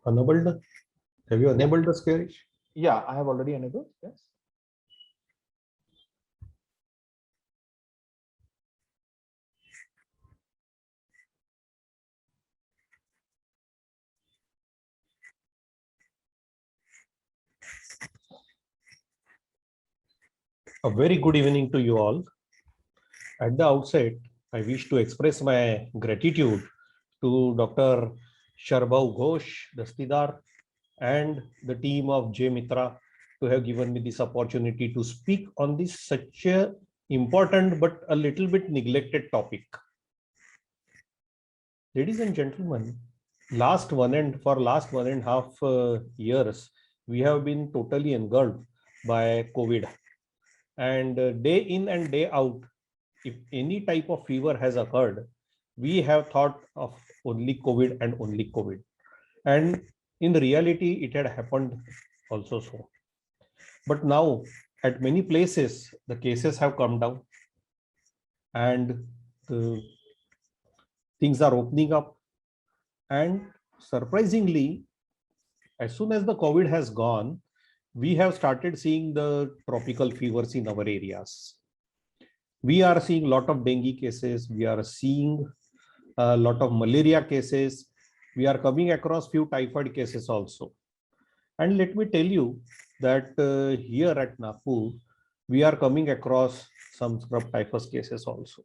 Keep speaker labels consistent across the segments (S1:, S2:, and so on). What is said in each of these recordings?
S1: Enabled? Have you enabled the Squarish?
S2: Yeah, I have already enabled. Yes.
S1: A very good evening to you all. At the outset, I wish to express my gratitude to Dr. Sharbhav Ghosh Dastidar and the team of J Mitra to have given me this opportunity to speak on this such a important but a little bit neglected topic. Ladies and gentlemen, last 1.5 years, we have been totally engulfed by COVID, and day in and day out, if any type of fever has occurred, we have thought of only COVID and only COVID. And in reality, it had happened also so. But now, at many places, the cases have come down and things are opening up. And surprisingly, as soon as the COVID has gone, we have started seeing the tropical fevers in our areas. We are seeing a lot of dengue cases. We are seeing a lot of malaria cases. We are coming across few typhoid cases also. And let me tell you that here at Nagpur, we are coming across some scrub typhus cases also.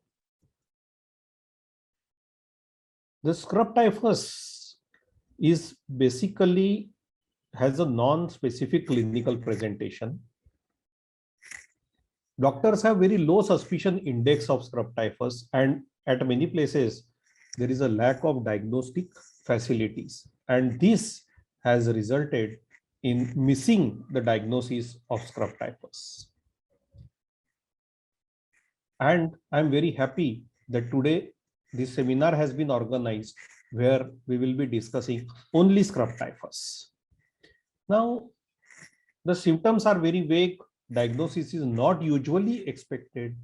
S1: The scrub typhus is basically has a non-specific clinical presentation. Doctors have very low suspicion index of scrub typhus, and at many places there is a lack of diagnostic facilities, and this has resulted in missing the diagnosis of scrub typhus. And I'm very happy that today this seminar has been organized where we will be discussing only scrub typhus. Now, the symptoms are very vague. Diagnosis is not usually expected,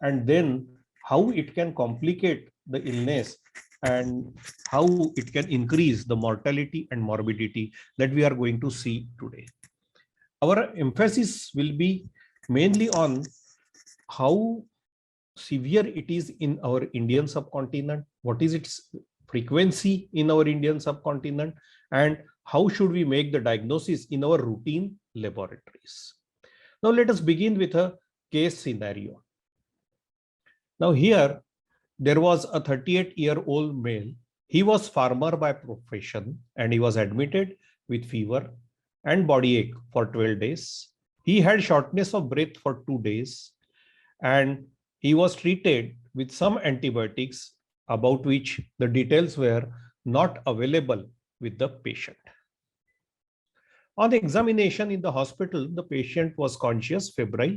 S1: and then how it can complicate the illness and how it can increase the mortality and morbidity that we are going to see today. Our emphasis will be mainly on how severe it is in our Indian subcontinent, what is its frequency in our Indian subcontinent, and how should we make the diagnosis in our routine laboratories. Now let us begin with a case scenario. Now here, there was a 38-year-old male. He was farmer by profession and he was admitted with fever and body ache for 12 days. He had shortness of breath for 2 days and he was treated with some antibiotics about which the details were not available with the patient. On examination in the hospital, the patient was conscious, febrile,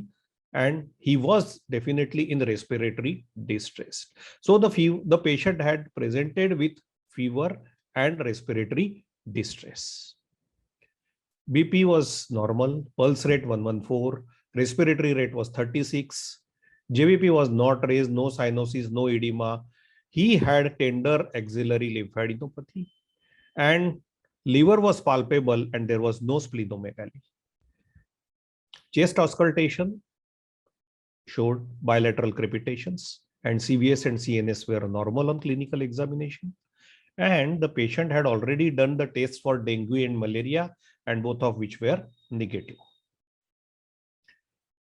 S1: and he was definitely in respiratory distress. So the patient had presented with fever and respiratory distress. BP was normal, pulse rate 114, respiratory rate was 36, JVP was not raised, no cyanosis, no edema. He had tender axillary lymphadenopathy and liver was palpable and there was no splenomegaly. Chest auscultation showed bilateral crepitations and CVS and CNS were normal on clinical examination. And the patient had already done the tests for dengue and malaria and both of which were negative.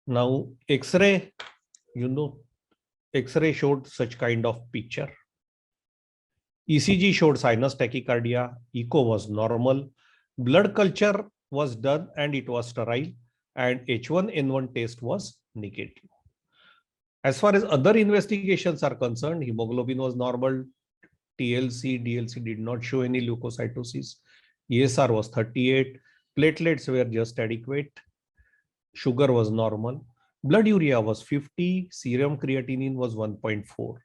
S1: Now, X-ray, X-ray showed such kind of picture. ECG showed sinus tachycardia, echo was normal, blood culture was done and it was sterile, and H1N1 test was negative. As far as other investigations are concerned, hemoglobin was normal, TLC, DLC did not show any leukocytosis, ESR was 38, platelets were just adequate, sugar was normal, blood urea was 50, serum creatinine was 1.4.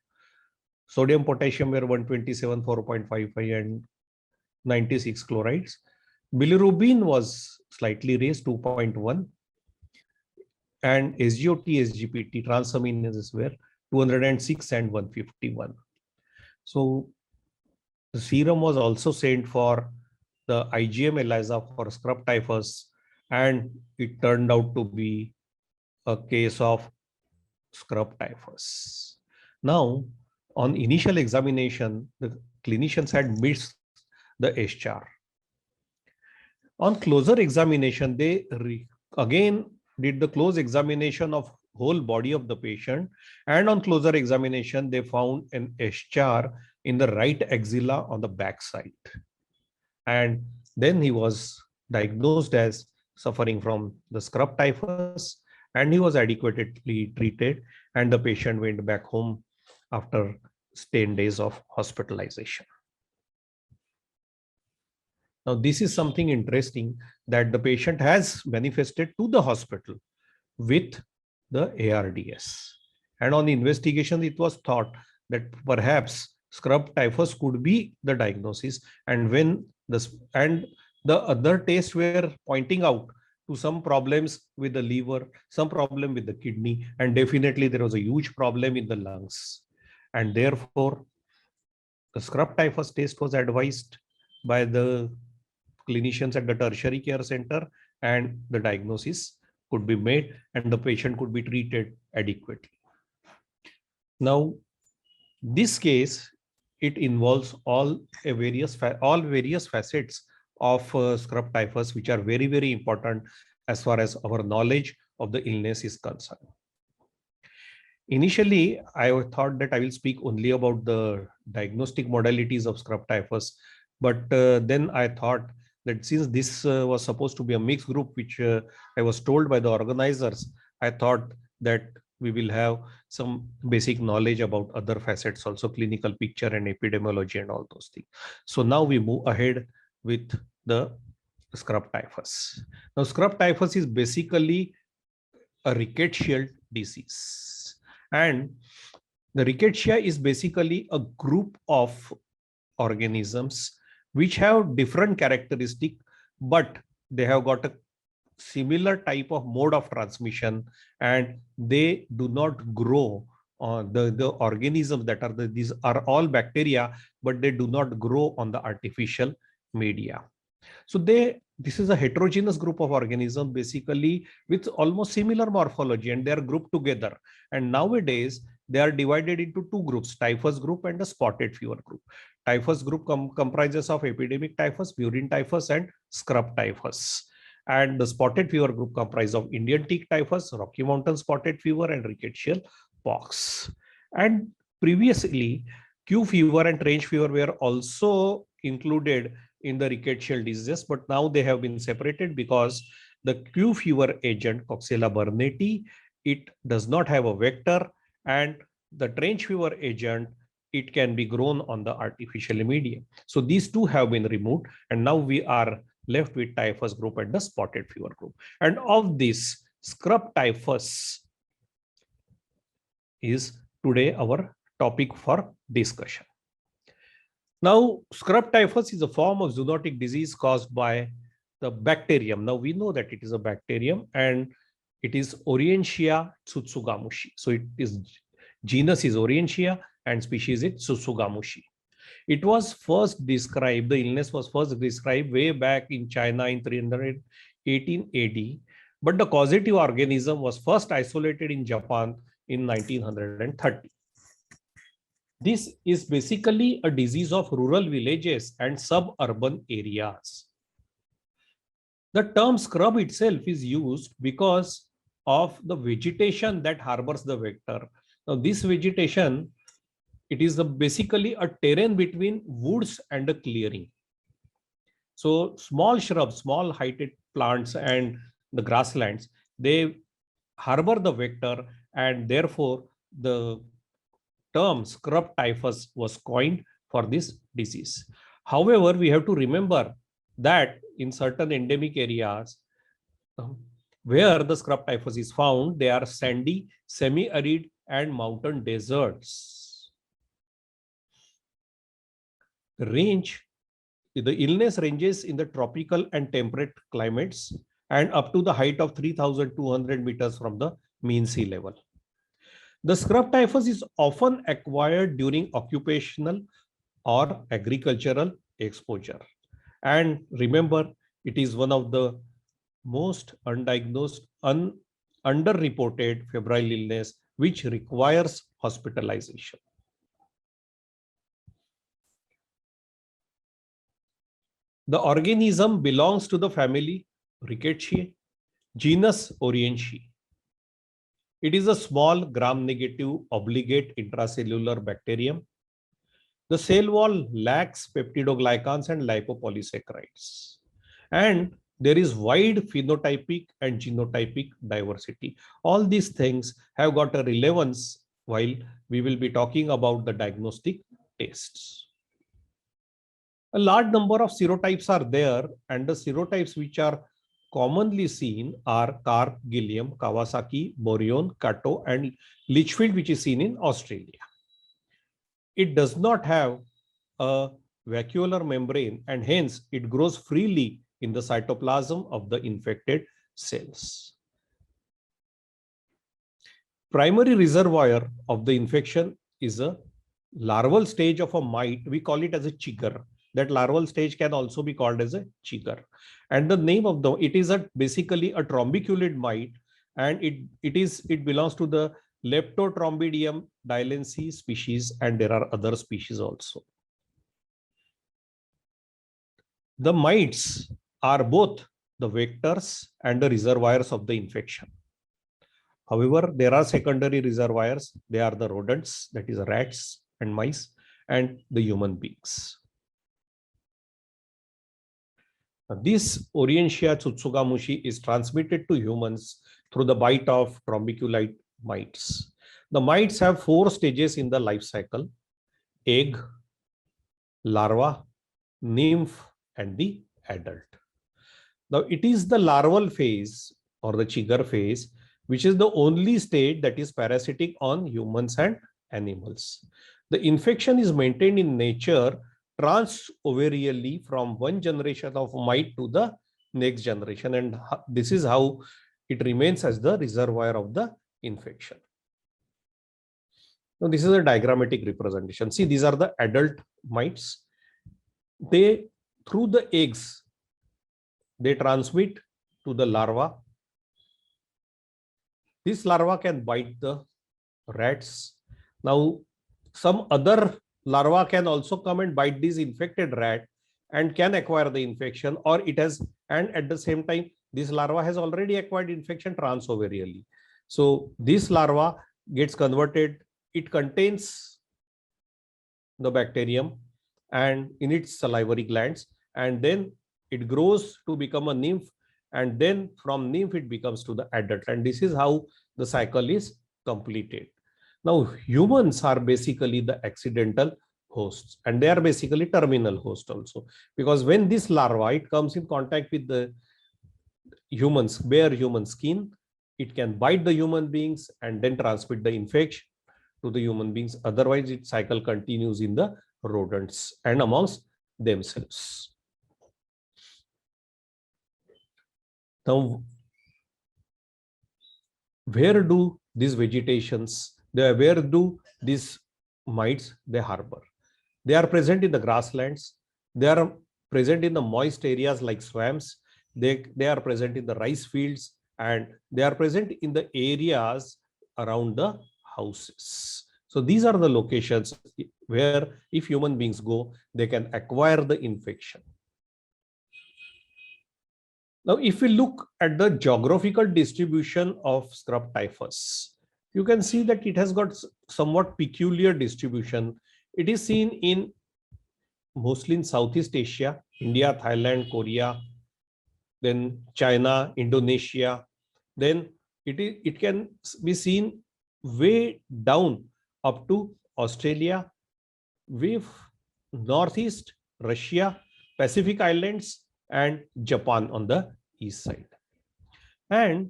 S1: Sodium potassium were 127, 4.55 and 96 chlorides. Bilirubin was slightly raised 2.1 and SGOT, SGPT transaminases were 206 and 151. So the serum was also sent for the IgM ELISA for scrub typhus, and it turned out to be a case of scrub typhus. Now, on initial examination, the clinicians had missed the SCHAR. On closer examination, they again did the close examination of whole body of the patient, and on closer examination, they found an SCHAR in the right axilla on the back side. And then he was diagnosed as suffering from the scrub typhus, and he was adequately treated, and the patient went back home after 10 days of hospitalization. Now, this is something interesting, that the patient has manifested to the hospital with the ARDS. And on investigation, it was thought that perhaps scrub typhus could be the diagnosis. And when the other tests were pointing out to some problems with the liver, some problem with the kidney, and definitely there was a huge problem in the lungs. And therefore, the scrub typhus test was advised by the clinicians at the tertiary care center, and the diagnosis could be made and the patient could be treated adequately. Now, this case, it involves all various facets of scrub typhus, which are very, very important as far as our knowledge of the illness is concerned. Initially, I thought that I will speak only about the diagnostic modalities of scrub typhus, but then I thought that since this was supposed to be a mixed group, which I was told by the organizers, I thought that we will have some basic knowledge about other facets, also clinical picture and epidemiology and all those things. So now we move ahead with the scrub typhus. Now, scrub typhus is basically a rickettsial disease. And the rickettsia is basically a group of organisms which have different characteristics, but they have got a similar type of mode of transmission, and they do not grow. The organisms that are these are all bacteria, but they do not grow on the artificial media. So this is a heterogeneous group of organisms, basically with almost similar morphology, and they are grouped together. And nowadays they are divided into two groups: typhus group and the spotted fever group. Typhus group comprises of epidemic typhus, murine typhus, and scrub typhus. And the spotted fever group comprises of Indian tick typhus, Rocky Mountain spotted fever, and rickettsial pox. And previously, Q fever and trench fever were also included in the rickettsial diseases, but now they have been separated because the Q fever agent, Coxiella burnetii, it does not have a vector, and the trench fever agent, it can be grown on the artificial medium. So these two have been removed, and now we are left with typhus group and the spotted fever group. And of this, scrub typhus is today our topic for discussion. Now, scrub typhus is a form of zoonotic disease caused by the bacterium. Now, we know that it is a bacterium, and it is Orientia tsutsugamushi. So it is, genus is Orientia and species is tsutsugamushi. It was first described, the illness was first described way back in China in 318 AD, but the causative organism was first isolated in Japan in 1930. This is basically a disease of rural villages and suburban areas. The term scrub itself is used because of the vegetation that harbors the vector. Now, this vegetation, it is basically a terrain between woods and a clearing. So small shrubs, small heighted plants and the grasslands, they harbor the vector, and therefore the term scrub typhus was coined for this disease. However, we have to remember that in certain endemic areas where the scrub typhus is found, they are sandy, semi-arid and mountain deserts. The illness ranges in the tropical and temperate climates and up to the height of 3,200 meters from the mean sea level. The scrub typhus is often acquired during occupational or agricultural exposure. And remember, it is one of the most undiagnosed, underreported febrile illness which requires hospitalization. The organism belongs to the family Rickettsia, genus Orientia. It is a small gram-negative obligate intracellular bacterium. The cell wall lacks peptidoglycans and lipopolysaccharides. And there is wide phenotypic and genotypic diversity. All these things have got a relevance while we will be talking about the diagnostic tests. A large number of serotypes are there, and the serotypes which are commonly seen are Karp, Gilliam, Kawasaki, Bourrion, Kato, and Litchfield, which is seen in Australia. It does not have a vacuolar membrane, and hence it grows freely in the cytoplasm of the infected cells. Primary reservoir of the infection is a larval stage of a mite. We call it as a chigger. That larval stage can also be called as a chigger. And the name of it is basically a trombiculate mite, and it belongs to the Leptotrombidium dielense species, and there are other species also. The mites are both the vectors and the reservoirs of the infection. However, there are secondary reservoirs. They are the rodents, that is rats and mice, and the human beings. This Orientia tsutsugamushi is transmitted to humans through the bite of trombiculate mites. The mites have 4 stages in the life cycle: egg, larva, nymph, and the adult. Now, it is the larval phase or the chigger phase which is the only stage that is parasitic on humans and animals. The infection is maintained in nature trans-ovarially from one generation of mite to the next generation, and this is how it remains as the reservoir of the infection. Now, this is a diagrammatic representation. See, these are the adult mites. They, through the eggs, they transmit to the larva. This larva can bite the rats. Now, some other larva can also come and bite this infected rat and can acquire the infection, or it has, and at the same time, this larva has already acquired infection transovarially. So this larva gets converted, it contains the bacterium and in its salivary glands, and then it grows to become a nymph, and then from nymph it becomes to the adult, and this is how the cycle is completed. Now, humans are basically the accidental hosts, and they are basically terminal host also, because when this larva, it comes in contact with the humans, bare human skin, it can bite the human beings and then transmit the infection to the human beings. Otherwise, its cycle continues in the rodents and amongst themselves. Now, where do these vegetations, where do these mites they harbor? They are present in the grasslands. They are present in the moist areas like swamps. They are present in the rice fields, and they are present in the areas around the houses. So these are the locations where if human beings go, they can acquire the infection. Now, if we look at the geographical distribution of scrub typhus, you can see that it has got somewhat peculiar distribution. It is seen in mostly in Southeast Asia, India, Thailand, Korea, then China, Indonesia. Then it can be seen way down up to Australia, way northeast, Russia, Pacific Islands, and Japan on the east side. And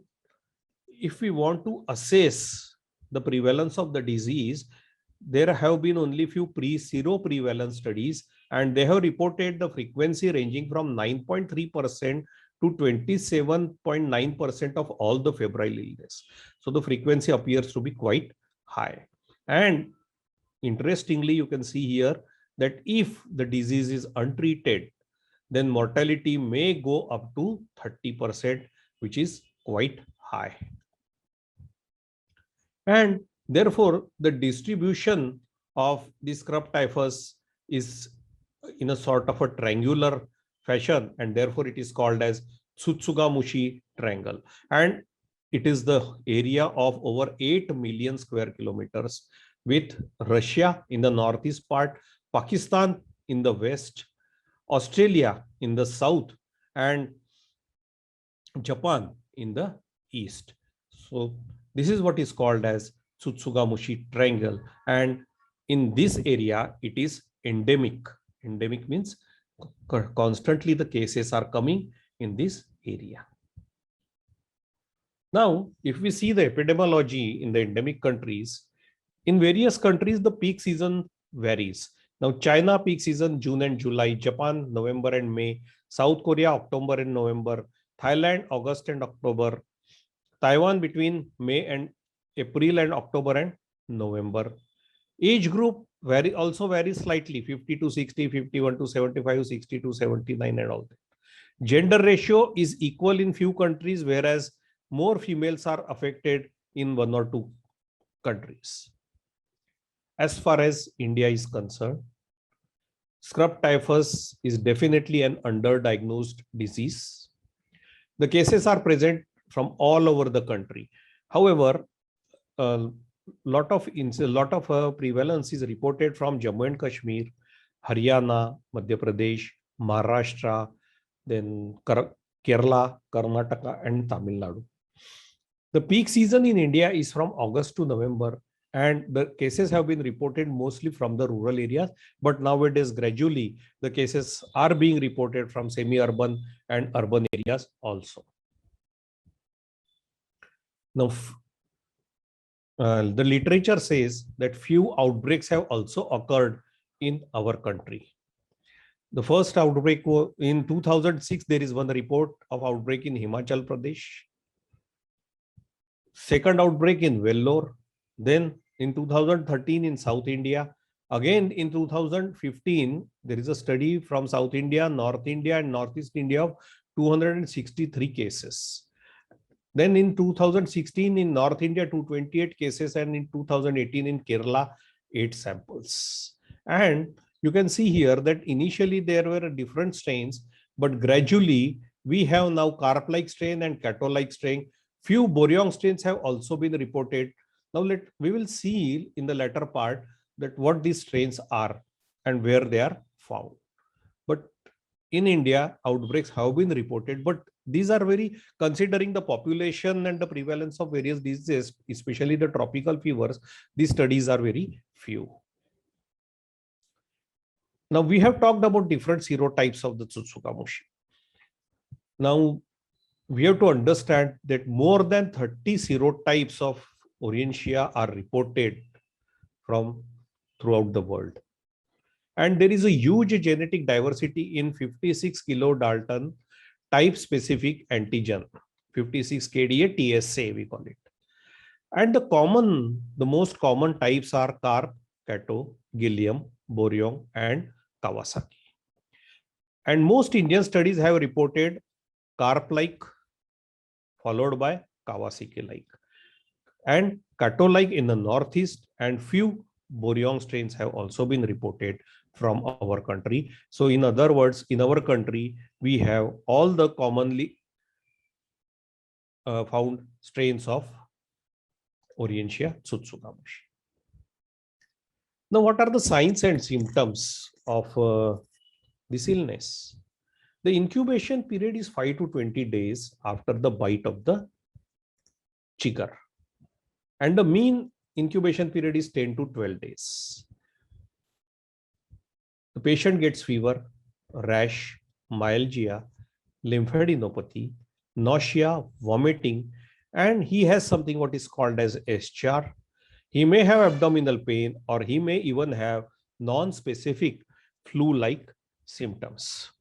S1: if we want to assess the prevalence of the disease, there have been only few seroprevalence studies, and they have reported the frequency ranging from 9.3% to 27.9% of all the febrile illness. So the frequency appears to be quite high. And interestingly, you can see here that if the disease is untreated, then mortality may go up to 30%, which is quite high. And therefore, the distribution of the scrub typhus is in a sort of a triangular fashion, and therefore it is called as Tsutsugamushi triangle. And it is the area of over 8 million square kilometers, with Russia in the northeast part, Pakistan in the west, Australia in the south, and Japan in the east. So this is what is called as Tsutsugamushi triangle. And in this area, it is endemic. Endemic means constantly the cases are coming in this area. Now, if we see the epidemiology in the endemic countries, in various countries, the peak season varies. Now, China peak season, June and July, Japan, November and May, South Korea, October and November, Thailand, August and October, Taiwan between May and April and October and November. Age group also varies slightly, 50 to 60, 51 to 75, 60 to 79 and all that. Gender ratio is equal in few countries, whereas more females are affected in one or two countries. As far as India is concerned, scrub typhus is definitely an underdiagnosed disease. The cases are present from all over the country. However, a lot of prevalence is reported from Jammu and Kashmir, Haryana, Madhya Pradesh, Maharashtra, then Kerala, Karnataka, and Tamil Nadu. The peak season in India is from August to November, and the cases have been reported mostly from the rural areas, but nowadays gradually the cases are being reported from semi-urban and urban areas also. Now, the literature says that few outbreaks have also occurred in our country. The first outbreak in 2006, there is one report of outbreak in Himachal Pradesh. Second outbreak in Vellore. Then in 2013 in South India. Again in 2015, there is a study from South India, North India and Northeast India of 263 cases. Then in 2016 in North India, 228 cases, and in 2018 in Kerala, 8 samples. And you can see here that initially there were different strains, but gradually we have now carp-like strain and catto-like strain. Few boryong strains have also been reported. Now we will see in the latter part that what these strains are and where they are found. But in India, outbreaks have been reported, but these are very, considering the population and the prevalence of various diseases, especially the tropical fevers, these studies are very few. Now we have talked about different serotypes of the Tsutsugamushi. Now we have to understand that more than 30 serotypes of Orientia are reported from throughout the world. And there is a huge genetic diversity in 56 kilodalton type specific antigen, 56 KDA TSA we call it. And the most common types are carp, catto, gillium, boryong, and Kawasaki. And most Indian studies have reported carp-like followed by Kawasaki-like, and catto-like in the northeast, and few boryong strains have also been reported from our country. So in other words, in our country, we have all the commonly found strains of Orientia Tsutsugamushi. Now, what are the signs and symptoms of this illness? The incubation period is 5 to 20 days after the bite of the chigger. And the mean incubation period is 10 to 12 days. The patient gets fever, rash, myalgia, lymphadenopathy, nausea, vomiting, and he has something what is called as eschar. He may have abdominal pain, or he may even have non-specific flu-like symptoms.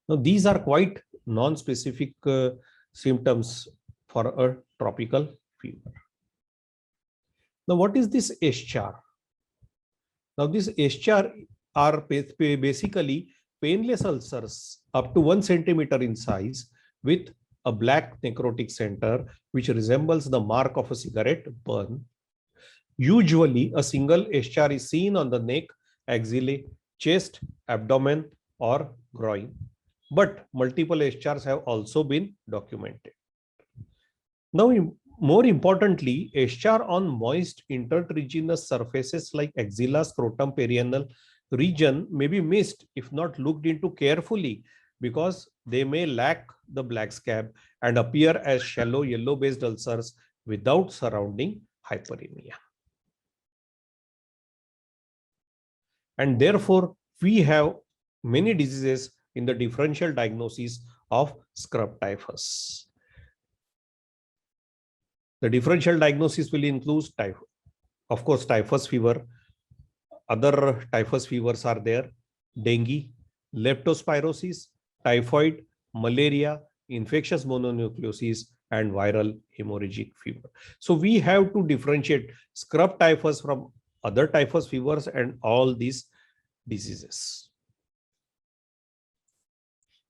S1: Now, these are quite non-specific symptoms for a tropical fever. Now, what is this eschar? Now, this eschar are basically painless ulcers up to 1 centimeter in size with a black necrotic center which resembles the mark of a cigarette burn. Usually, a single eschar is seen on the neck, axillae, chest, abdomen, or groin. But multiple eschars have also been documented. Now, more importantly, eschar on moist intertriginous surfaces like axilla, scrotum, perianal region may be missed if not looked into carefully because they may lack the black scab and appear as shallow yellow-based ulcers without surrounding hyperemia. And therefore, we have many diseases in the differential diagnosis of scrub typhus. The differential diagnosis will include of course, typhus fever. Other typhus fevers are there: dengue, leptospirosis, typhoid, malaria, infectious mononucleosis, and viral hemorrhagic fever. So we have to differentiate scrub typhus from other typhus fevers and all these diseases.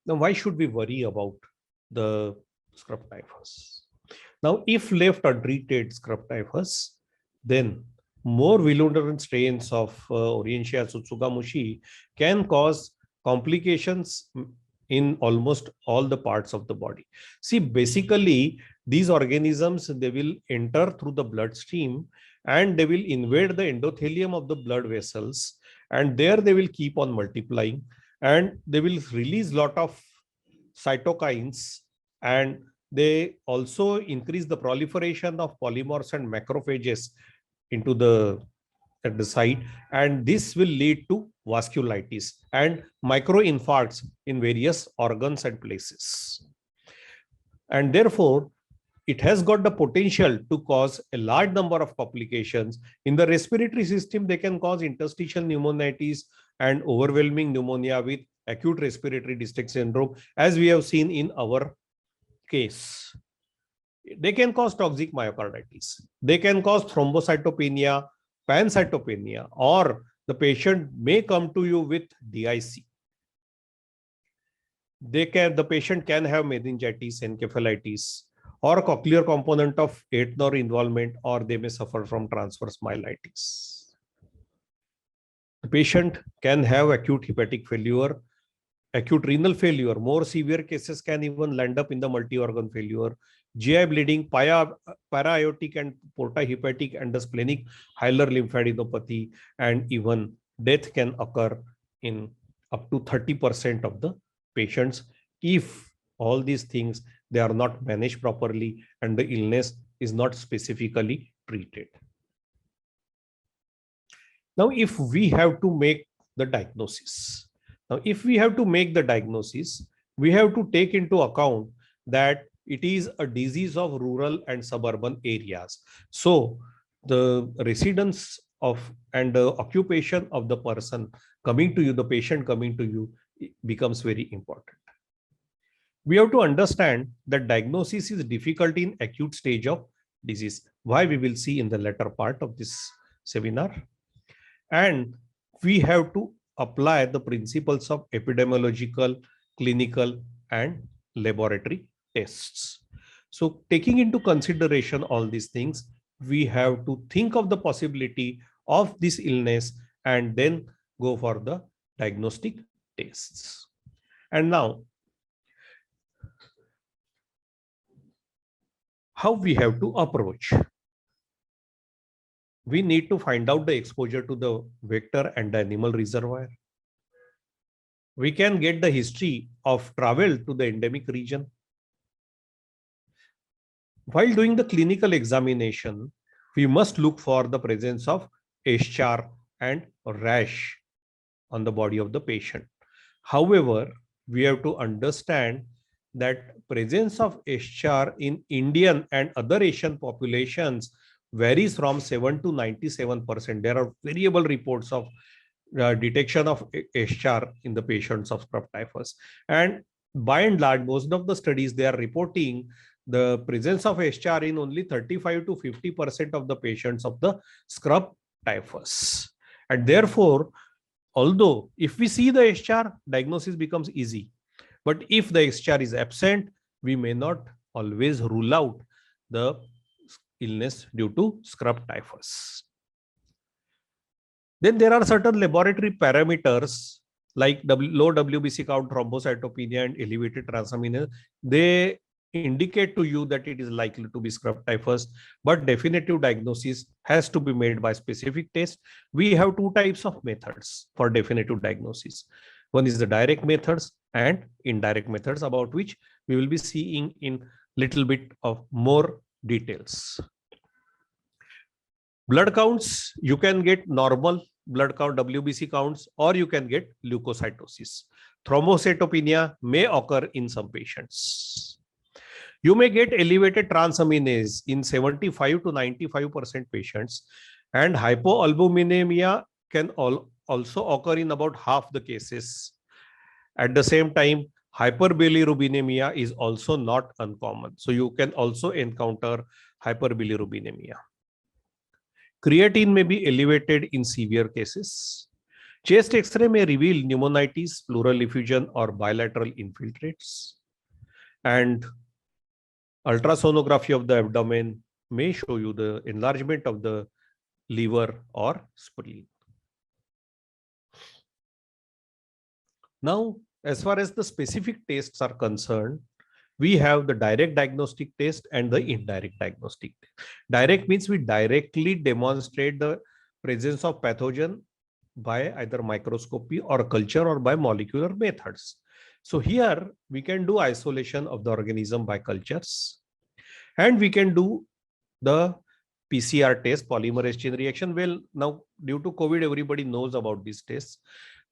S1: Now, why should we worry about the scrub typhus? Now, if left untreated scrub typhus, then more virulent strains of Orientia tsutsugamushi can cause complications in almost all the parts of the body. See, basically, these organisms, they will enter through the bloodstream and they will invade the endothelium of the blood vessels, and there they will keep on multiplying and they will release a lot of cytokines, and they also increase the proliferation of polymorphs and macrophages into at the site, and this will lead to vasculitis and microinfarcts in various organs and places. And therefore, it has got the potential to cause a large number of complications. In the respiratory system, they can cause interstitial pneumonitis and overwhelming pneumonia with acute respiratory distress syndrome, as we have seen in our case. They can cause toxic myocarditis. They can cause thrombocytopenia, pancytopenia, or the patient may come to you with DIC. The patient can have meningitis, encephalitis, or cochlear component of 8th nerve involvement, or they may suffer from transverse myelitis. The patient can have acute hepatic failure, acute renal failure. More severe cases can even land up in the multi-organ failure, GI bleeding, para-aortic and portahepatic and the splenic hilar lymphadenopathy, and even death can occur in up to 30% of the patients if all these things, they are not managed properly and the illness is not specifically treated. Now, if we have to make the diagnosis, we have to take into account that it is a disease of rural and suburban areas. So the residence of and the occupation of the person coming to you, the patient coming to you, becomes very important. We have to understand that diagnosis is difficult in acute stage of disease. Why, we will see in the latter part of this seminar. And we have to apply the principles of epidemiological, clinical, and laboratory tests. So taking into consideration all these things, we have to think of the possibility of this illness and then go for the diagnostic tests. And now, how we have to approach? We need to find out the exposure to the vector and the animal reservoir. We can get the history of travel to the endemic region. While doing the clinical examination, we must look for the presence of eschar and rash on the body of the patient. However, we have to understand that presence of eschar in Indian and other Asian populations varies from 7 to 97%. There are variable reports of detection of eschar in the patients of scrub typhus. And by and large, most of the studies, they are reporting the presence of eschar in only 35 to 50% of the patients of the scrub typhus. And therefore, although if we see the SCHR, diagnosis becomes easy. But if the SCHR is absent, we may not always rule out the illness due to scrub typhus. Then there are certain laboratory parameters like low WBC count, thrombocytopenia, and elevated transaminase. They indicate to you that it is likely to be scrub typhus, but definitive diagnosis has to be made by specific test. We have two types of methods for definitive diagnosis. One is the direct methods and indirect methods, about which we will be seeing in little bit of more details. Blood counts, you can get normal blood count, WBC counts, or you can get leukocytosis. Thrombocytopenia may occur in some patients. You may get elevated transaminase in 75 to 95% patients, and hypoalbuminemia can also occur in about half the cases. At the same time, hyperbilirubinemia is also not uncommon. So you can also encounter hyperbilirubinemia. Creatine may be elevated in severe cases. Chest X-ray may reveal pneumonitis, pleural effusion, or bilateral infiltrates. And ultrasonography of the abdomen may show you the enlargement of the liver or spleen. Now, as far as the specific tests are concerned, we have the direct diagnostic test and the indirect diagnostic test. Direct means we directly demonstrate the presence of pathogen by either microscopy or culture or by molecular methods. So here we can do isolation of the organism by cultures, and we can do the PCR test, polymerase chain reaction. Well, now due to COVID, everybody knows about these tests.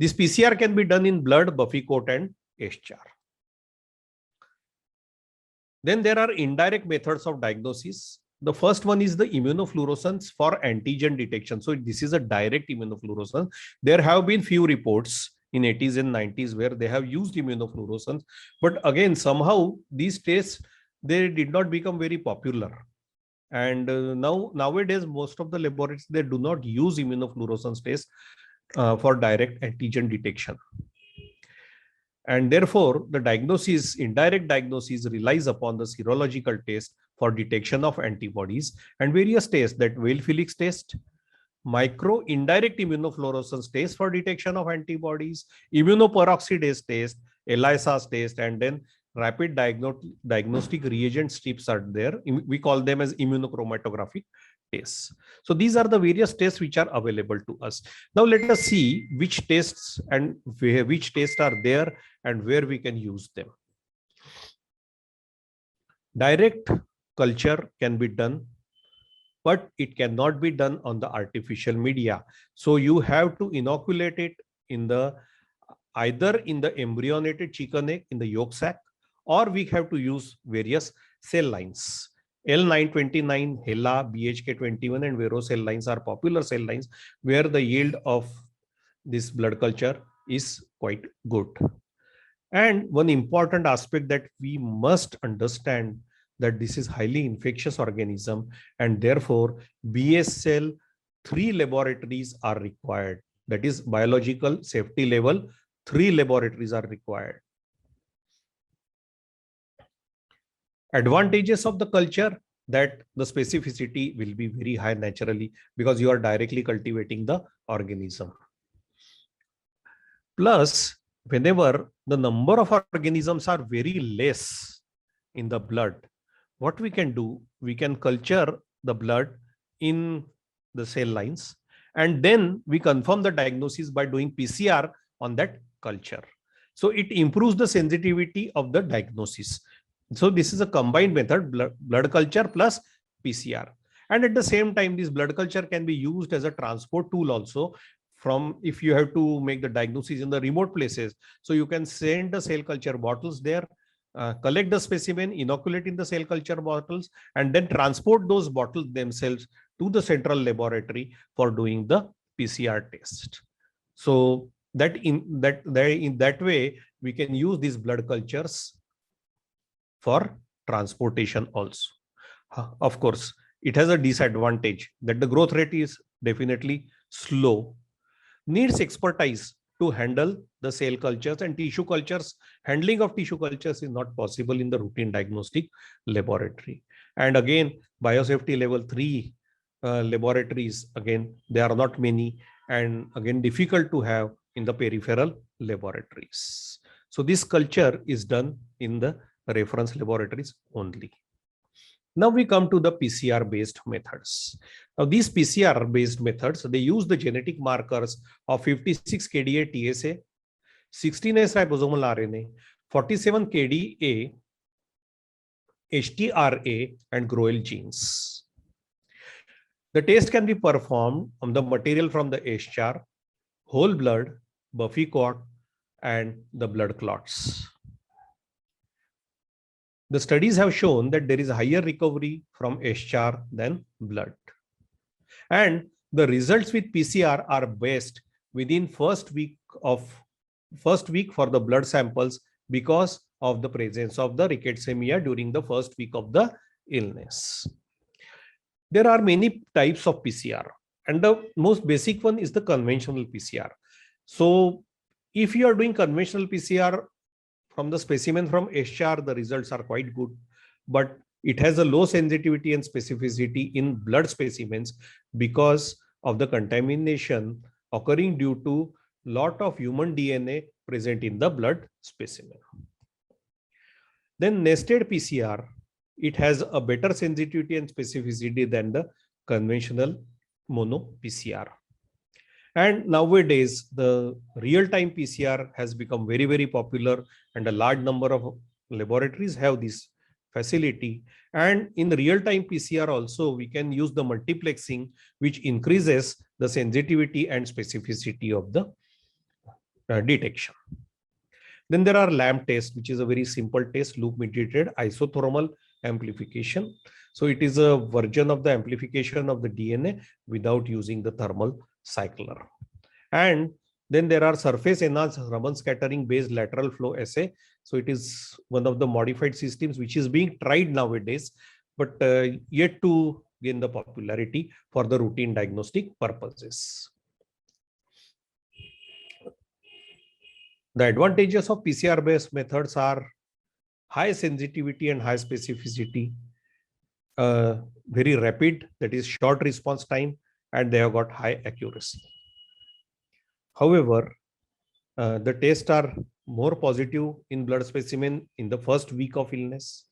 S1: This PCR can be done in blood, Buffy coat, and SCHR. Then there are indirect methods of diagnosis. The first one is the immunofluorescence for antigen detection. So this is a direct immunofluorescence. There have been few reports in 80s and 90s where they have used immunofluorescence. But again, somehow these tests, they did not become very popular. And nowadays, most of the laboratories, they do not use immunofluorescence tests for direct antigen detection. And therefore, the diagnosis, indirect diagnosis, relies upon the serological test for detection of antibodies and various tests, that Weil-Felix test, indirect immunofluorescence test for detection of antibodies, immunoperoxidase test, ELISAs test, and then rapid diagnostic reagent strips are there. We call them as immunochromatographic tests. So these are the various tests which are available to us. Now let us see which tests and which tests are there and where we can use them. Direct culture can be done, but it cannot be done on the artificial media. So you have to inoculate it in the either in the embryonated chicken egg in the yolk sac, or we have to use various cell lines. L929, HeLa, BHK21, and Vero cell lines are popular cell lines where the yield of this blood culture is quite good. And one important aspect that we must understand, that this is highly infectious organism, and therefore BSL 3 laboratories are required. That is biological safety level 3 laboratories are required. Advantages of the culture, that the specificity will be very high naturally because you are directly cultivating the organism. Plus, whenever the number of organisms are very less in the blood, what we can do, we can culture the blood in the cell lines, and then we confirm the diagnosis by doing PCR on that culture. So it improves the sensitivity of the diagnosis. So this is a combined method, blood culture plus PCR. And at the same time, this blood culture can be used as a transport tool also, from if you have to make the diagnosis in the remote places. So you can send the cell culture bottles there, collect the specimen, inoculate in the cell culture bottles, and then transport those bottles themselves to the central laboratory for doing the PCR test. So that in that way, we can use these blood cultures for transportation also. Of course, it has a disadvantage that the growth rate is definitely slow. needs expertise to handle the cell cultures and tissue cultures. Handling of tissue cultures is not possible in the routine diagnostic laboratory. And again, biosafety level 3 laboratories, again, there are not many, and again, difficult to have in the peripheral laboratories. So this culture is done in the reference laboratories only. Now we come to the PCR based methods. Now these PCR based methods, they use the genetic markers of 56 kDa TSA, 16S ribosomal RNA, 47 kDa HTRA and GROEL genes. The test can be performed on the material from the HCHR, whole blood, Buffy cord, and the blood clots. The studies have shown that there is higher recovery from HCHR than blood. And the results with PCR are best within first week for the blood samples because of the presence of the rickettsemia during the first week of the illness. There are many types of PCR, and the most basic one is the conventional PCR. So if you are doing conventional PCR from the specimen from HCHR, the results are quite good, but it has a low sensitivity and specificity in blood specimens because of the contamination occurring due to lot of human DNA present in the blood specimen. Then nested PCR, it has a better sensitivity and specificity than the conventional mono PCR. And nowadays, the real-time PCR has become very, very popular, and a large number of laboratories have this facility. And in the real-time PCR also, we can use the multiplexing, which increases the sensitivity and specificity of the detection. Then there are LAMP tests, which is a very simple test, loop-mediated isothermal amplification. So it is a version of the amplification of the DNA without using the thermal cycler. And then there are surface enhanced Raman scattering based lateral flow assay. So it is one of the modified systems which is being tried nowadays, but yet to gain the popularity for the routine diagnostic purposes. The advantages of PCR based methods are high sensitivity and high specificity, very rapid, that is short response time, and they have got high accuracy. However, the tests are more positive in blood specimen in the first week of illness.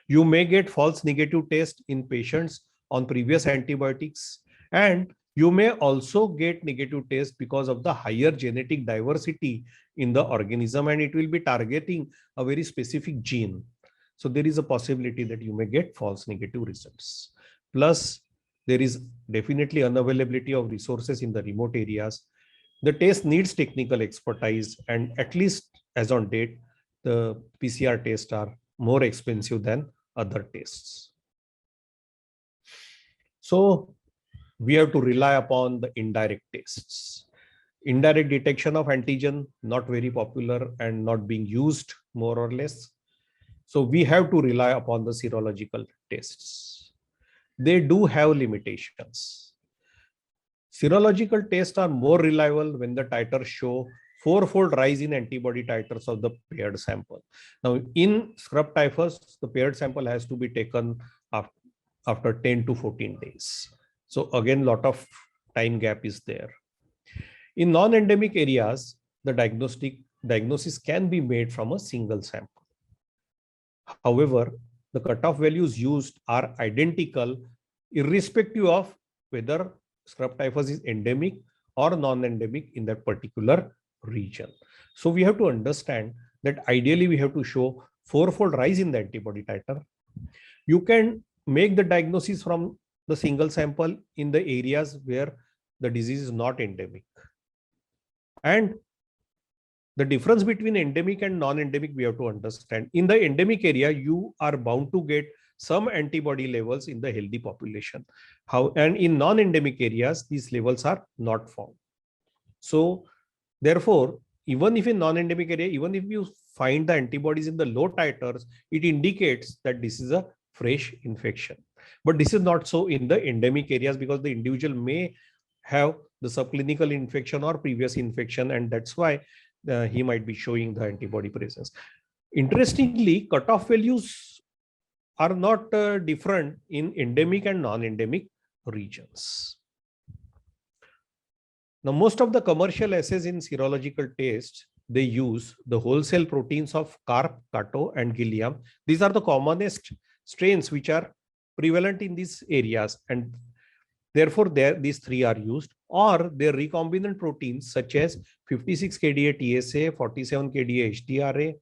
S1: You may get false negative test in patients on previous antibiotics, and you may also get negative test because of the higher genetic diversity in the organism, and it will be targeting a very specific gene. So there is a possibility that you may get false negative results. Plus, there is definitely unavailability of resources in the remote areas. The test needs technical expertise, and at least as on date, the PCR tests are more expensive than other tests. So we have to rely upon the indirect tests. Indirect detection of antigen, not very popular and not being used more or less. So we have to rely upon the serological tests. They do have limitations. Serological tests are more reliable when the titers show 4-fold rise in antibody titers of the paired sample. Now, in scrub typhus, the paired sample has to be taken after 10 to 14 days. So again, lot of time gap is there. In non-endemic areas, the diagnosis can be made from a single sample. However, the cutoff values used are identical irrespective of whether scrub typhus is endemic or non-endemic in that particular region. So we have to understand that ideally we have to show 4-fold rise in the antibody titer. You can make the diagnosis from the single sample in the areas where the disease is not endemic. And the difference between endemic and non-endemic we have to understand. In the endemic area, you are bound to get some antibody levels in the healthy population. And in non-endemic areas, these levels are not found. So therefore, even if in non-endemic area, even if you find the antibodies in the low titers, it indicates that this is a fresh infection. But this is not so in the endemic areas because the individual may have the subclinical infection or previous infection, and that's why he might be showing the antibody presence. Interestingly, cutoff values are not different in endemic and non-endemic regions. Now, most of the commercial assays in serological tests, they use the wholesale proteins of carp, Cato, and Gilliam. These are the commonest strains which are prevalent in these areas, and therefore these three are used, or their recombinant proteins such as 56 kDa TSA, 47 kDa HTRA,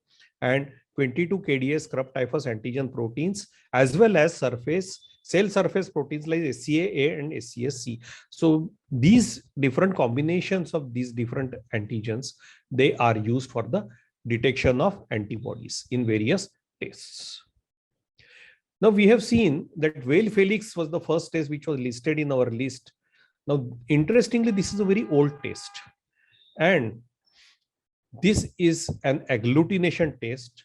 S1: and 22 kDa scrub typhus antigen proteins, as well as cell surface proteins like SCA-A and SCSC. So these different combinations of these different antigens, they are used for the detection of antibodies in various tests. Now we have seen that Whale Felix was the first test which was listed in our list. Now, interestingly, this is a very old test, and this is an agglutination test.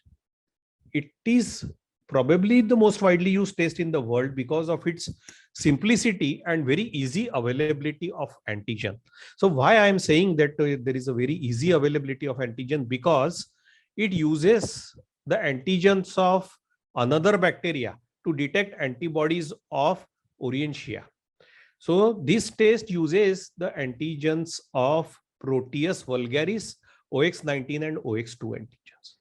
S1: It is probably the most widely used test in the world because of its simplicity and very easy availability of antigen. So why I am saying that there is a very easy availability of antigen? Because it uses the antigens of another bacteria to detect antibodies of Orientia. So this test uses the antigens of Proteus vulgaris, OX19 and OX2 antigens,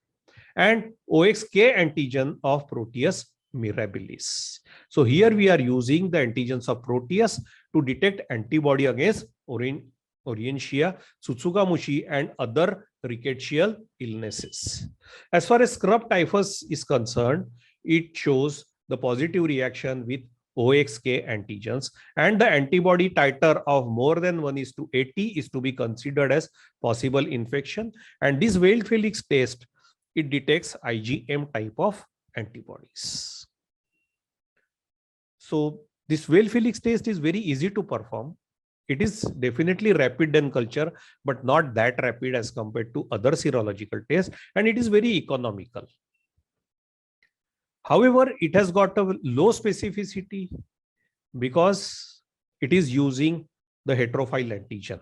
S1: and OXK antigen of Proteus mirabilis. So here we are using the antigens of Proteus to detect antibody against Orientia, Tsutsugamushi, and other rickettsial illnesses. As far as scrub typhus is concerned, it shows the positive reaction with OXK antigens, and the antibody titer of more than 1:80 is to be considered as possible infection. And this Whale Felix test, it detects IgM type of antibodies. So this Whale Felix test is very easy to perform. It is definitely rapid in culture, but not that rapid as compared to other serological tests, and it is very economical. However, it has got a low specificity because it is using the heterophile antigen,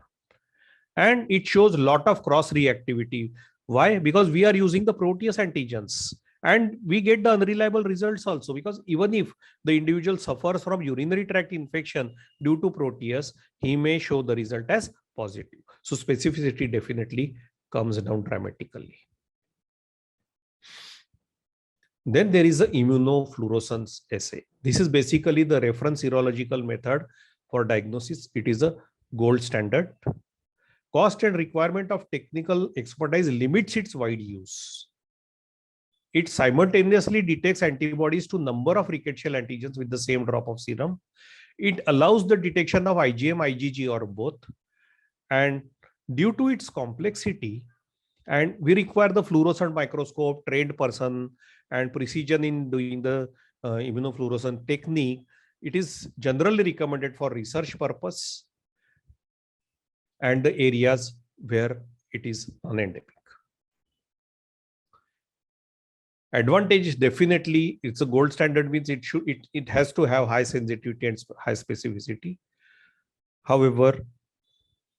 S1: and it shows a lot of cross reactivity. Why? Because we are using the Proteus antigens, and we get the unreliable results also, because even if the individual suffers from urinary tract infection due to Proteus, he may show the result as positive. So specificity definitely comes down dramatically. Then there is the immunofluorescence assay. This is basically the reference serological method for diagnosis. It is a gold standard. Cost and requirement of technical expertise limits its wide use. It simultaneously detects antibodies to number of rickettsial antigens with the same drop of serum. It allows the detection of IgM, IgG, or both. And due to its complexity, and we require the fluorescent microscope, trained person, and precision in doing the immunofluorescence technique, it is generally recommended for research purpose and the areas where it is non-endemic. Advantage is definitely, it's a gold standard, means it has to have high sensitivity and high specificity. However,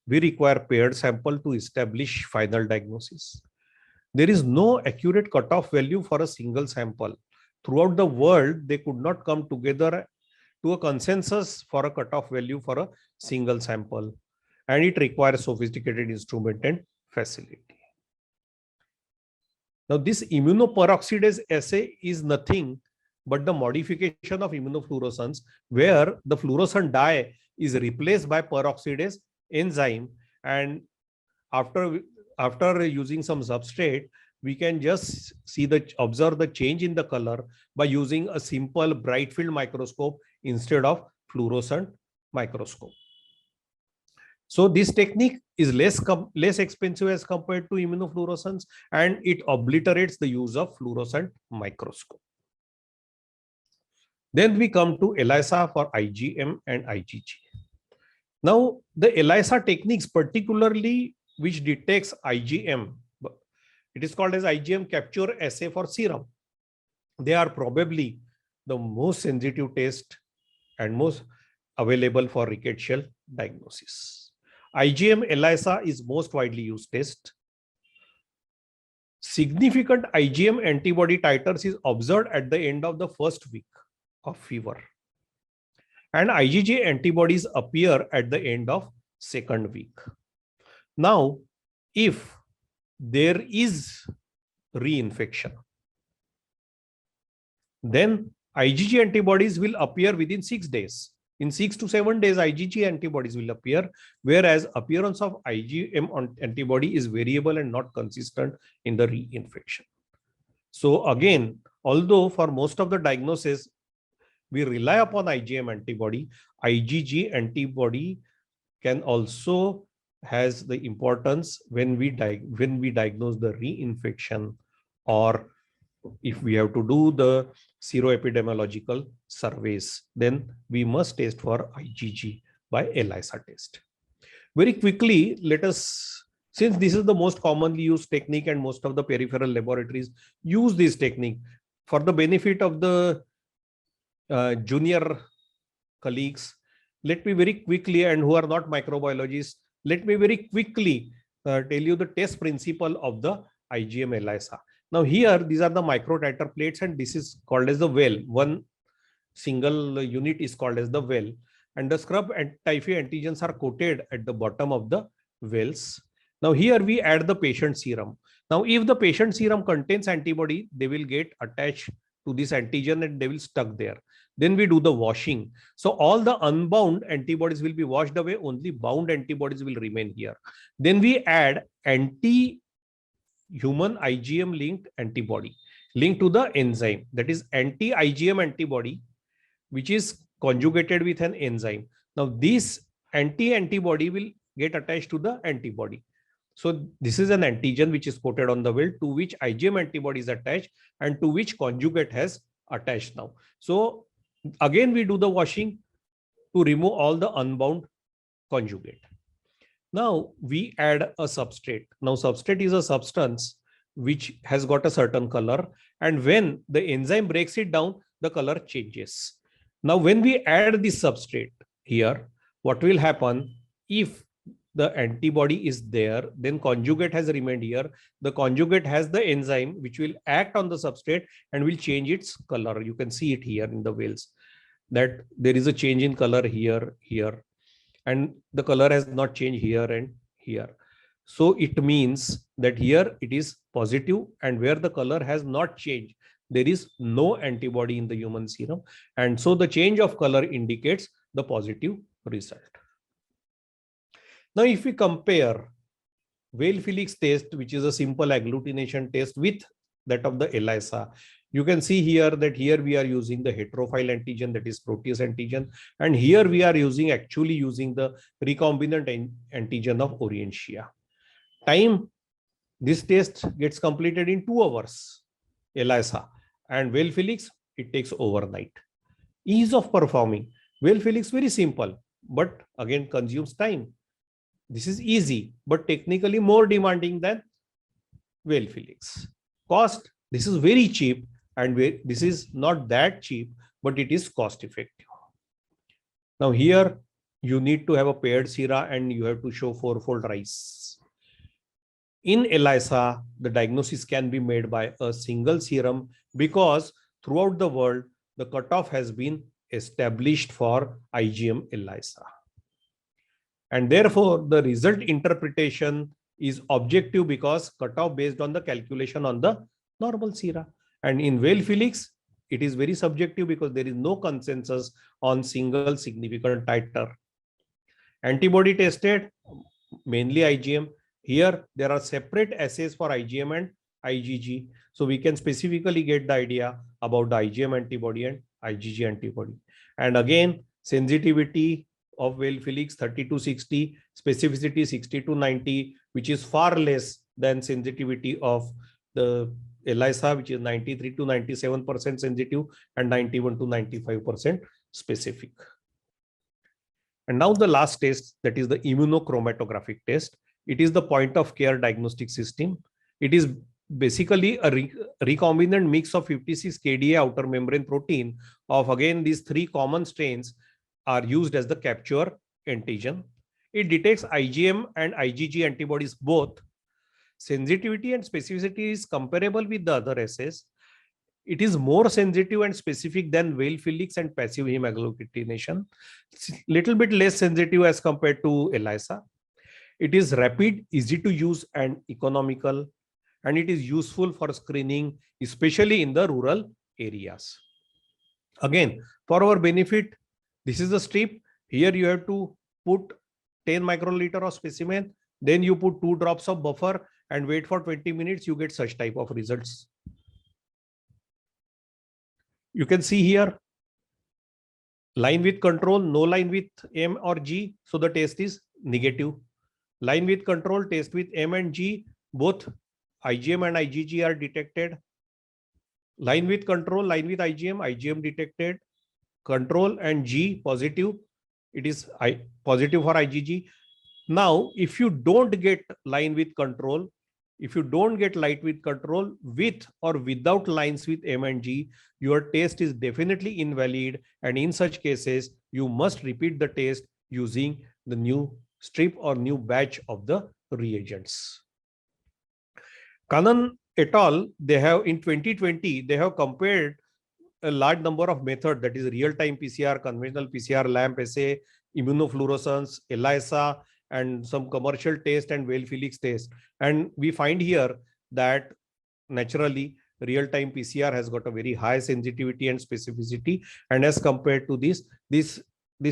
S1: we require paired sample to establish final diagnosis. There is no accurate cutoff value for a single sample. Throughout the world, they could not come together to a consensus for a cutoff value for a single sample, and it requires sophisticated instrument and facility. Now, this immunoperoxidase assay is nothing but the modification of immunofluorescence, where the fluorescent dye is replaced by peroxidase enzyme, and after using some substrate, we can just observe the change in the color by using a simple bright field microscope instead of fluorescent microscope. So this technique is less expensive as compared to immunofluorescence, and it obliterates the use of fluorescent microscope. Then we come to ELISA for IgM and IgG. Now, the ELISA techniques, particularly which detects IgM, it is called as IgM capture assay for serum. They are probably the most sensitive test and most available for rickettsial diagnosis. IgM ELISA is most widely used test. Significant IgM antibody titers is observed at the end of the first week of fever. And IgG antibodies appear at the end of second week. Now, if there is reinfection, then IgG antibodies will appear within 6 days. In 6 to 7 days, IgG antibodies will appear, whereas appearance of IgM antibody is variable and not consistent in the reinfection. So again, although for most of the diagnosis, we rely upon IgM antibody, IgG antibody can also has the importance when we diagnose the reinfection, or if we have to do the seroepidemiological surveys, then we must test for IgG by ELISA test. Very quickly, let us, since this is the most commonly used technique and most of the peripheral laboratories use this technique, for the benefit of the junior colleagues, let me very quickly, and who are not microbiologists, let me very quickly tell you the test principle of the IgM ELISA. Now here, these are the microtiter plates, and this is called as the well. One single unit is called as the well. And the scrub and typhi antigens are coated at the bottom of the wells. Now here we add the patient serum. Now if the patient serum contains antibody, they will get attached to this antigen and they will stuck there. Then we do the washing. So all the unbound antibodies will be washed away, only bound antibodies will remain here. Then we add anti-human IgM linked antibody linked to the enzyme, that is anti-IgM antibody, which is conjugated with an enzyme. Now this anti-antibody will get attached to the antibody. So this is an antigen which is coated on the well, to which IgM antibody is attached and to which conjugate has attached now. So again, we do the washing to remove all the unbound conjugate. Now we add a substrate. Now substrate is a substance which has got a certain color, and when the enzyme breaks it down, the color changes. Now when we add this substrate here, what will happen? If the antibody is there, then conjugate has remained here. The conjugate has the enzyme which will act on the substrate and will change its color. You can see it here in the wells that there is a change in color here, and the color has not changed here and here. So it means that here it is positive, and where the color has not changed, there is no antibody in the human serum. And so the change of color indicates the positive result. Now, if we compare Weil-Felix test, which is a simple agglutination test, with that of the ELISA, you can see here that here we are using the heterophile antigen, that is protease antigen, and here we are actually using the recombinant antigen of Orientia. Time, this test gets completed in 2 hours, ELISA, and Weil-Felix, it takes overnight. Ease of performing, Weil-Felix very simple, but again consumes time. This is easy, but technically more demanding than Weil-Felix. Cost, this is very cheap, and this is not that cheap, but it is cost effective. Now here you need to have a paired sera and you have to show 4-fold rise. In ELISA, the diagnosis can be made by a single serum because throughout the world, the cutoff has been established for IgM ELISA. And therefore, the result interpretation is objective because cutoff based on the calculation on the normal sera. And in Weil-Felix, it is very subjective because there is no consensus on single significant titer. Antibody tested, mainly IgM. Here, there are separate assays for IgM and IgG. So we can specifically get the idea about the IgM antibody and IgG antibody. And again, sensitivity of Weil-Felix 30 to 60, specificity 60 to 90, which is far less than sensitivity of the ELISA, which is 93 to 97% sensitive and 91 to 95% specific. And now the last test, that is the immunochromatographic test. It is the point of care diagnostic system. It is basically a recombinant mix of 56 kDa outer membrane protein of, again, these 3 common strains are used as the capture antigen. It detects IgM and IgG antibodies both. Sensitivity and specificity is comparable with the other assays. It is more sensitive and specific than Weil-Felix and passive hemagglutination. It's little bit less sensitive as compared to ELISA. It is rapid, easy to use and economical, and it is useful for screening, especially in the rural areas. Again, for our benefit, this is the strip. Here you have to put 10 microliter of specimen, then you put 2 drops of buffer and wait for 20 minutes, you get such type of results. You can see here, line with control, no line with M or G, so the test is negative. Line with control, test with M and G, both IgM and IgG are detected. Line with control, line with IgM, IgM detected. Control and G positive, it is positive for IgG. Now, if you don't get line with control, if you don't get light with control with or without lines with M and G, your test is definitely invalid. And in such cases, you must repeat the test using the new strip or new batch of the reagents. Kannan et al., they have in 2020, they have compared a large number of methods, that is real-time PCR, conventional PCR, LAMP assay, immunofluorescence, ELISA, and some commercial test and Weil-Felix test. And we find here that naturally real-time PCR has got a very high sensitivity and specificity. And as compared to this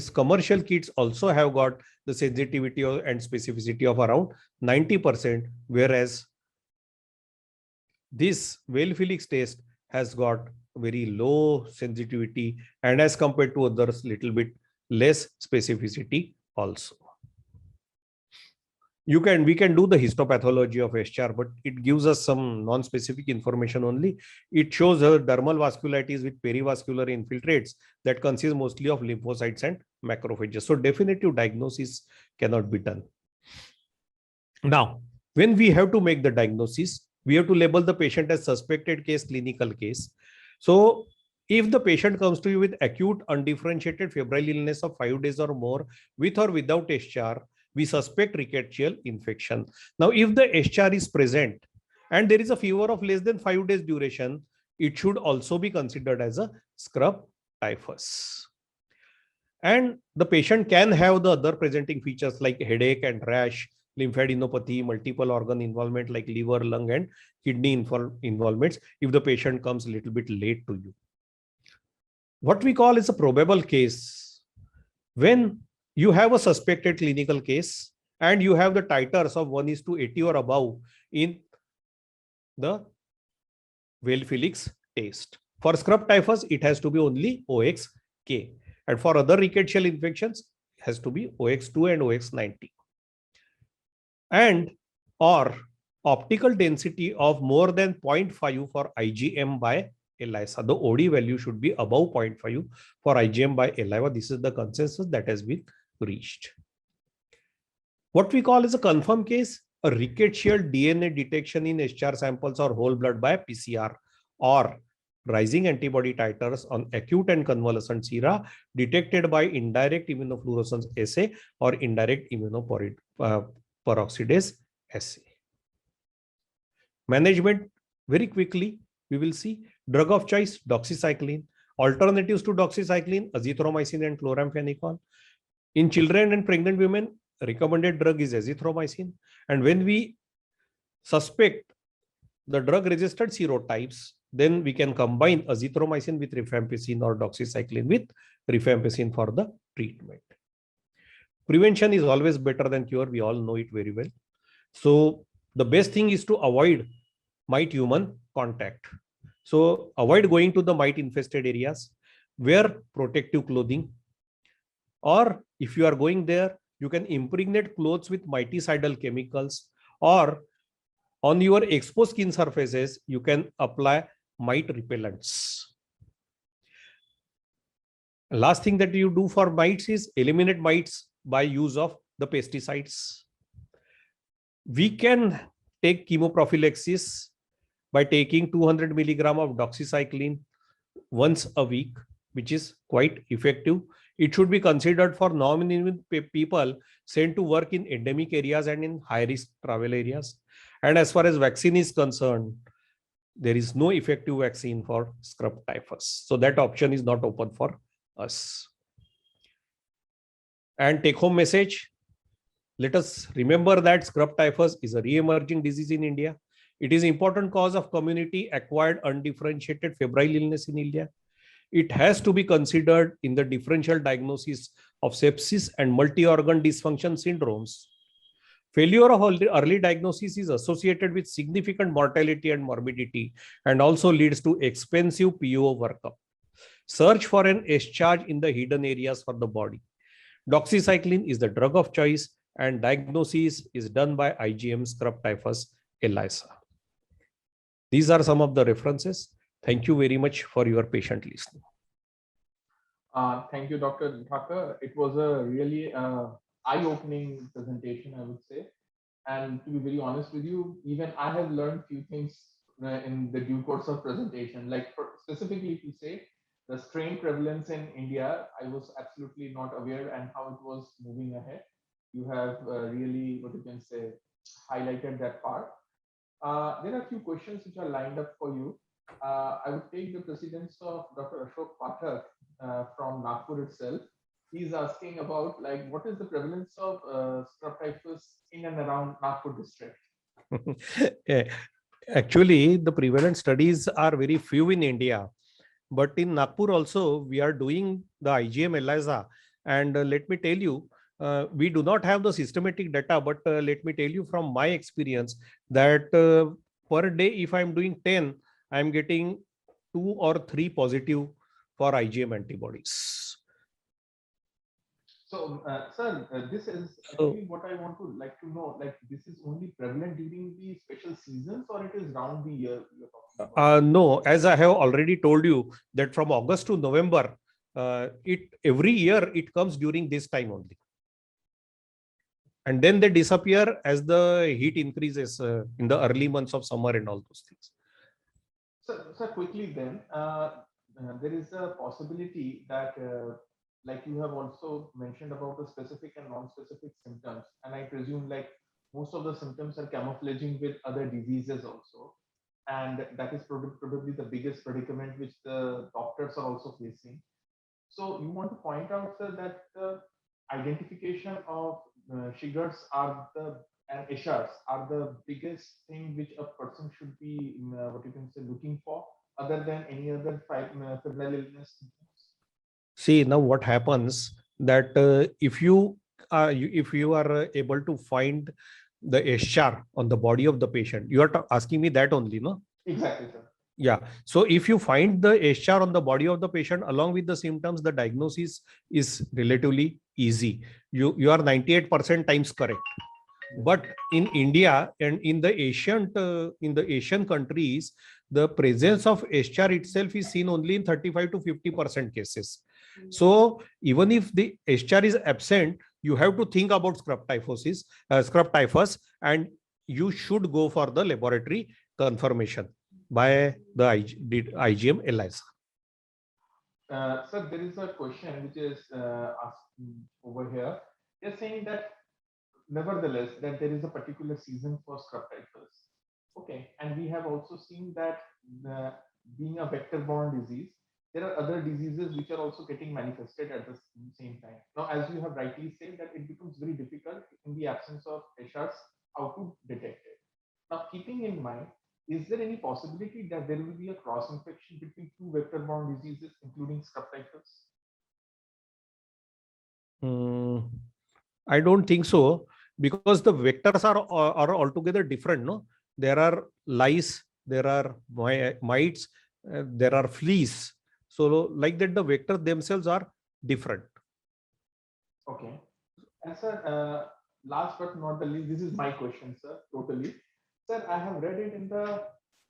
S1: commercial kits also have got the sensitivity and specificity of around 90%, whereas this Weil-Felix test has got very low sensitivity and as compared to others, little bit less specificity also. We can do the histopathology of SCHAR, but it gives us some non-specific information only. It shows dermal vasculitis with perivascular infiltrates that consist mostly of lymphocytes and macrophages. So definitive diagnosis cannot be done. Now, when we have to make the diagnosis, we have to label the patient as suspected case, clinical case. So if the patient comes to you with acute undifferentiated febrile illness of 5 days or more with or without SCHAR, we suspect rickettsial infection. Now, if the SCHAR is present and there is a fever of less than 5 days duration, it should also be considered as a scrub typhus. And the patient can have the other presenting features like headache and rash, lymphadenopathy, multiple organ involvement like liver, lung, and kidney involvements if the patient comes a little bit late to you. What we call is a probable case. When you have a suspected clinical case and you have the titers of 1:80 or above in the Weil-Felix test. For scrub typhus, it has to be only OXK. And for other rickettsial infections, it has to be OX2 and OX90. And or optical density of more than 0.5 for IgM by ELISA. The OD value should be above 0.5 for IgM by ELISA. This is the consensus that has been reached. What we call is a confirmed case, a rickettsial DNA detection in SCHAR samples or whole blood by PCR, or rising antibody titers on acute and convalescent sera detected by indirect immunofluorescence assay or indirect immunoperoxidase assay. Management, very quickly, we will see drug of choice, doxycycline. Alternatives to doxycycline, azithromycin and chloramphenicol. In children and pregnant women, recommended drug is azithromycin. And when we suspect the drug-resistant serotypes, then we can combine azithromycin with rifampicin or doxycycline with rifampicin for the treatment. Prevention is always better than cure. We all know it very well. So the best thing is to avoid mite-human contact. So avoid going to the mite-infested areas, wear protective clothing, or if you are going there, you can impregnate clothes with miticidal chemicals, or on your exposed skin surfaces, you can apply mite repellents. Last thing that you do for mites is eliminate mites by use of the pesticides. We can take chemoprophylaxis by taking 200 milligram of doxycycline once a week, which is quite effective. It should be considered for non-immunized people sent to work in endemic areas and in high-risk travel areas. And as far as vaccine is concerned, there is no effective vaccine for scrub typhus. So that option is not open for us. And take-home message, let us remember that scrub typhus is a re-emerging disease in India. It is an important cause of community-acquired undifferentiated febrile illness in India. It has to be considered in the differential diagnosis of sepsis and multi-organ dysfunction syndromes. Failure of early diagnosis is associated with significant mortality and morbidity and also leads to expensive PO workup. Search for an discharge in the hidden areas for the body. Doxycycline is the drug of choice and diagnosis is done by IgM scrub typhus ELISA. These are some of the references. Thank you very much for your patient listening.
S2: Thank you, Dr. Thakur. It was a really eye-opening presentation, I would say. And to be very honest with you, even I have learned few things in the due course of presentation. Like specifically to say, the strain prevalence in India, I was absolutely not aware and how it was moving ahead. You have really, what you can say, highlighted that part. There are a few questions which are lined up for you. I would take the precedence of Dr. Ashok Pathak from Nagpur itself. He's asking about like what is the prevalence of scrub typhus in and around Nagpur district?
S1: Actually, the prevalent studies are very few in India, but in Nagpur also we are doing the IgM ELISA, and let me tell you, we do not have the systematic data, but let me tell you from my experience that per day, if I'm doing 10, I'm getting 2 or 3 positive for IgM antibodies.
S2: So, sir, this is actually what I want to like to know. Like, this is only prevalent during the special seasons, or it is round the year?
S1: No, as I have already told you that from August to November, every year it comes during this time only, and then they disappear as the heat increases in the early months of summer and all those things.
S2: So quickly then, there is a possibility that like you have also mentioned about the specific and non-specific symptoms, and I presume like most of the symptoms are camouflaging with other diseases also, and that is probably the biggest predicament which the doctors are also facing. So you want to point out, sir, that the identification of Shigards are the and HRs are the biggest thing which a person should be what you can say looking for, other than any other febrile illness symptoms.
S1: See, now what happens that if you are able to find the HR on the body of the patient, you are asking me that only, no?
S2: Exactly, sir.
S1: Yeah. So if you find the HR on the body of the patient along with the symptoms, the diagnosis is relatively easy. You are 98% times correct. But in India and in the Asian countries, the presence of HR itself is seen only in 35 to 50% cases. So even if the HR is absent, you have to think about scrub typhus, and you should go for the laboratory confirmation by the IgM ELISA.
S2: Sir, there is a question which is asked over here. They're saying that nevertheless that there is a particular season for scrub typhus. Okay, and we have also seen that being a vector-borne disease, there are other diseases which are also getting manifested at the same time. Now, as you have rightly said, that it becomes very difficult in the absence of HRs how to detect it. Now, keeping in mind, is there any possibility that there will be a cross infection between two vector-borne diseases, including scrub typhus?
S1: I don't think so, because the vectors are altogether different. No, there are lice, there are mites, there are fleas. So like that, the vectors themselves are different.
S2: Okay. And sir, last but not the least, this is my question, sir, totally. Sir, I have read it in the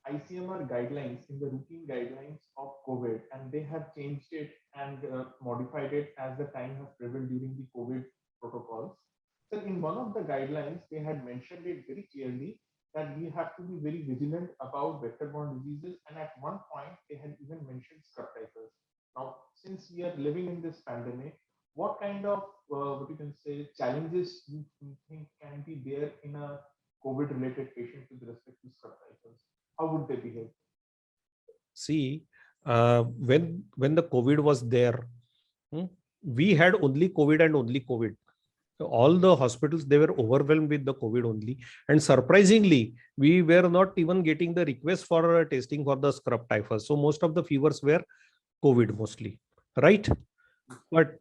S2: ICMR guidelines, in the routine guidelines of COVID, and they have changed it and modified it as the time has prevailed during the COVID protocols. So in one of the guidelines, they had mentioned it very clearly that we have to be very vigilant about vector-borne diseases, and at one point they had even mentioned scrub typhus. Now, since we are living in this pandemic, what kind of what you can say challenges you think can be there in a COVID-related patient with respect to scrub titers? How would they behave?
S1: See, when the COVID was there, we had only COVID and only COVID. All the hospitals, they were overwhelmed with the COVID only, and surprisingly we were not even getting the request for testing for the scrub typhus. So most of the fevers were COVID mostly, right? But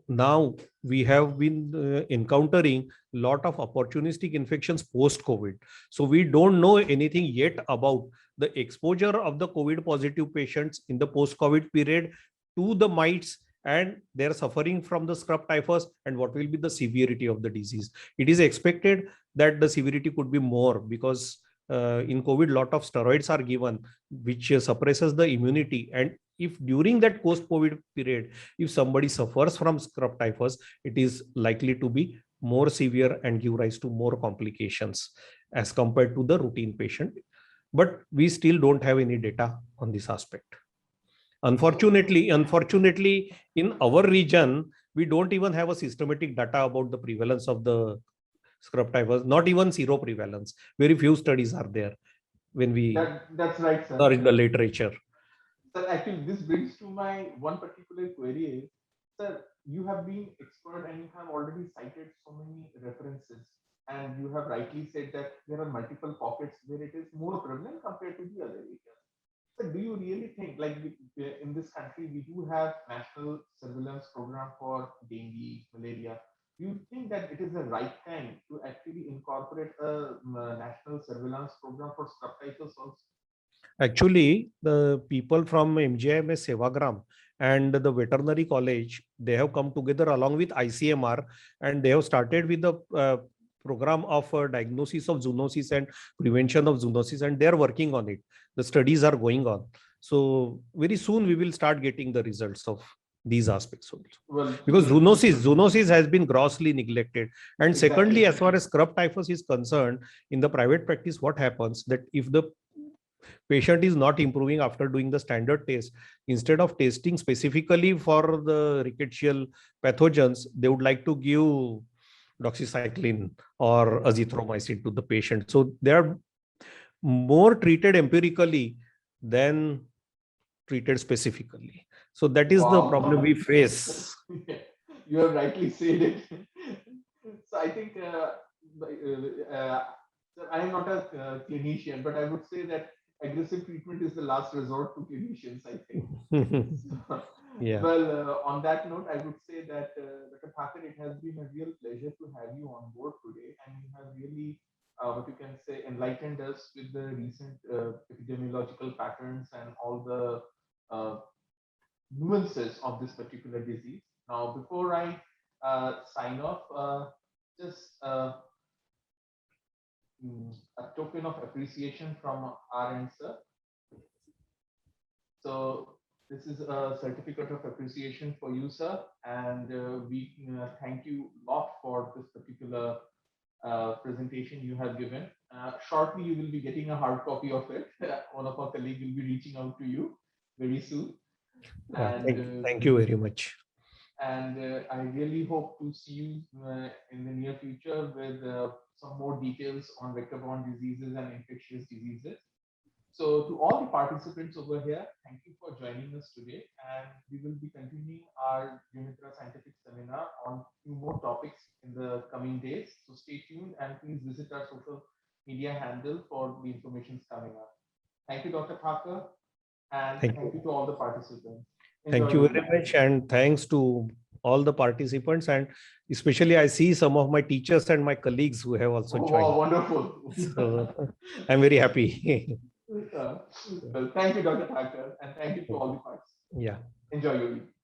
S1: now we have been encountering lot of opportunistic infections post COVID. So we don't know anything yet about the exposure of the COVID positive patients in the post COVID period to the mites, and they're suffering from the scrub typhus, and what will be the severity of the disease. It is expected that the severity could be more because in COVID lot of steroids are given which suppresses the immunity, and if during that post COVID period if somebody suffers from scrub typhus, it is likely to be more severe and give rise to more complications as compared to the routine patient. But we still don't have any data on this aspect. Unfortunately, in our region, we don't even have a systematic data about the prevalence of the scrub typhus, not even zero prevalence. Very few studies are there when we
S2: That's right, sir.
S1: are in the literature.
S2: Sir, actually, this brings to my one particular query is, sir, you have been expert and you have already cited so many references, and you have rightly said that there are multiple pockets where it is more prevalent compared to the other areas. So do you really think, like in this country, we do have national surveillance program for dengue, malaria? Do you think that it is the right time to actually incorporate a national surveillance program for scrub typhus also?
S1: Actually, the people from MGIMS Sevagram and the veterinary college, they have come together along with ICMR, and they have started with the program of diagnosis of zoonosis and prevention of zoonosis, and they are working on it. The studies are going on. So very soon we will start getting the results of these aspects also.
S2: Well,
S1: Because zoonosis has been grossly neglected. And
S2: Exactly.
S1: secondly, as far as scrub typhus is concerned, in the private practice, what happens that if the patient is not improving after doing the standard test, instead of testing specifically for the rickettsial pathogens, they would like to give doxycycline or azithromycin to the patient. So they are more treated empirically than treated specifically. So that is the problem we face.
S2: You have rightly said it. So I think I am not a clinician, but I would say that aggressive treatment is the last resort to clinicians, I think. So,
S1: Yeah.
S2: well, on that note, I would say that Dr. Thakur, it has been a real pleasure to have you on board today, and you have really, what you can say, enlightened us with the recent epidemiological patterns and all the nuances of this particular disease. Now, before I sign off, just a token of appreciation from our end, sir. So this is a certificate of appreciation for you, sir, and we thank you a lot for this particular presentation you have given. Shortly, you will be getting a hard copy of it. One of our colleagues will be reaching out to you very soon.
S1: Thank you very much.
S2: And I really hope to see you in the near future with some more details on vector-borne diseases and infectious diseases. So to all the participants over here, thank you for joining us today. And we will be continuing our Unitra Scientific Seminar on few more topics in the coming days. So stay tuned and please visit our social media handle for the information coming up. Thank you, Dr. Thakur, and thank you to all the participants.
S1: Thank you very much, and thanks to all the participants, and especially I see some of my teachers and my colleagues who have also joined.
S2: Wow, wonderful.
S1: So I'm very happy.
S2: Well, thank you, Dr. Thakur, and thank you to all the participants.
S1: Yeah.
S2: Enjoy your week.